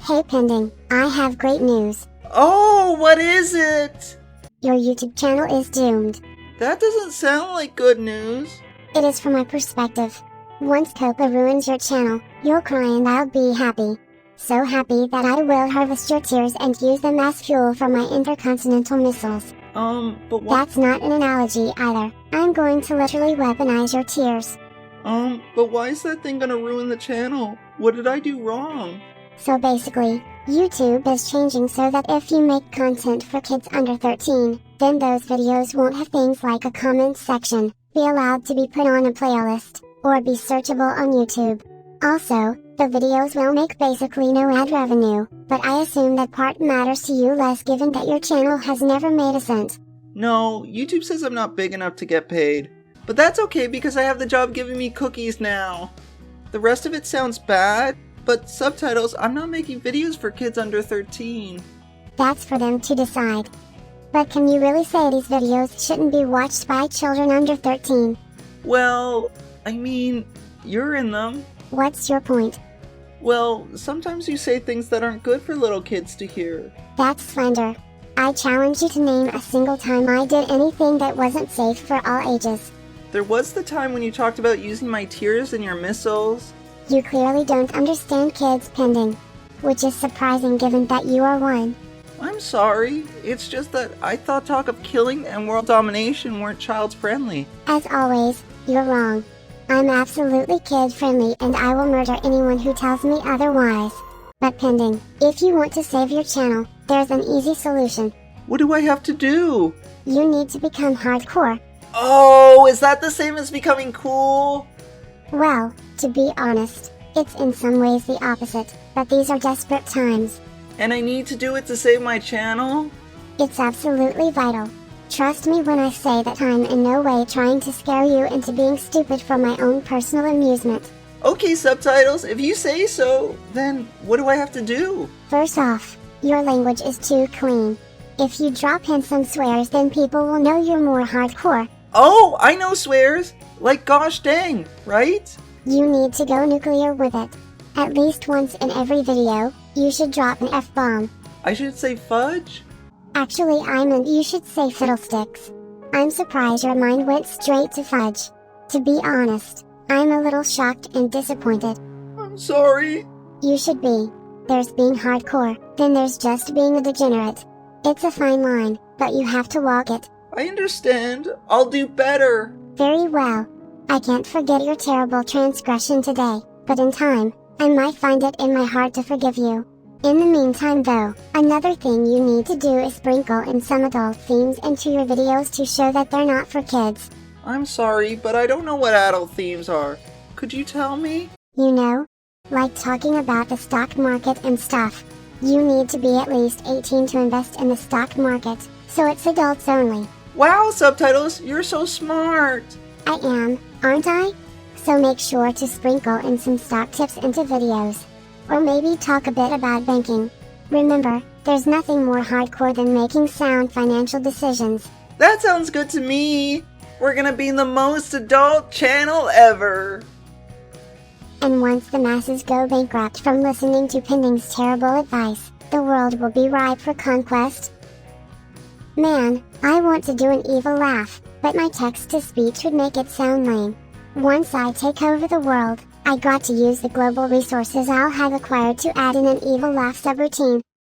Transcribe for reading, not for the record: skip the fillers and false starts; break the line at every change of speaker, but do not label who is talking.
Hey Pending, I have great news.
Oh, what is it?
Your YouTube channel is doomed.
That doesn't sound like good news.
It is from my perspective. Once COPPA ruins your channel, you'll cry and I'll be happy. So happy that I will harvest your tears and use them as fuel for my intercontinental missiles.
But what?
That's not an analogy either. I'm going to literally weaponize your tears.
But why is that thing gonna ruin the channel? What did I do wrong?
So basically, YouTube is changing so that if you make content for kids under 13, then those videos won't have things like a comment section, be allowed to be put on a playlist, or be searchable on YouTube. Also, the videos will make basically no ad revenue, but I assume that part matters to you less given that your channel has never made a cent.
No, YouTube says I'm not big enough to get paid. But that's okay because I have the job giving me cookies now. The rest of it sounds bad, but subtitles, I'm not making videos for kids under 13.
That's for them to decide. But can you really say these videos shouldn't be watched by children under 13?
Well, I mean, you're in them.
What's your point?
Well, sometimes you say things that aren't good for little kids to hear.
That's slander. I challenge you to name a single time I did anything that wasn't safe for all ages.
There was the time when you talked about using my tears in your missiles.
You clearly don't understand kids Pending, which is surprising given that you are one.
I'm sorry, it's just that I thought talk of killing and world domination weren't child-friendly.
As always, you're wrong. I'm absolutely kid-friendly and I will murder anyone who tells me otherwise. But Pending, if you want to save your channel, there's an easy solution.
What do I have to do?
You need to become hardcore.
Oh, is that the same as becoming cool?
Well, to be honest, it's in some ways the opposite, but these are desperate times.
And I need to do it to save my channel?
It's absolutely vital. Trust me when I say that I'm in no way trying to scare you into being stupid for my own personal amusement.
Okay, subtitles, if you say so, then what do I have to do?
First off, your language is too clean. If you drop in some swears, then people will know you're more hardcore.
Oh, I know swears! Like gosh dang, right?
You need to go nuclear with it. At least once in every video, you should drop an F-bomb.
I should say fudge?
Actually, I meant you should say fiddlesticks. I'm surprised your mind went straight to fudge. To be honest, I'm a little shocked and disappointed.
I'm sorry.
You should be. There's being hardcore, then there's just being a degenerate. It's a fine line, but you have to walk it.
I understand. I'll do better.
Very well. I can't forget your terrible transgression today, but in time, I might find it in my heart to forgive you. In the meantime though, another thing you need to do is sprinkle in some adult themes into your videos to show that they're not for kids.
I'm sorry, but I don't know what adult themes are. Could you tell me?
You know? Like talking about the stock market and stuff. You need to be at least 18 to invest in the stock market, so it's adults only.
Wow, subtitles, you're so smart!
I am, aren't I? So make sure to sprinkle in some stock tips into videos. Or maybe talk a bit about banking. Remember, there's nothing more hardcore than making sound financial decisions.
That sounds good to me! We're gonna be the most adult channel ever!
And once the masses go bankrupt from listening to Pending's terrible advice, the world will be ripe for conquest. Man, I want to do an evil laugh, but my text-to-speech would make it sound lame. Once I take over the world, I got to use the global resources I'll have acquired to add in an evil laugh subroutine.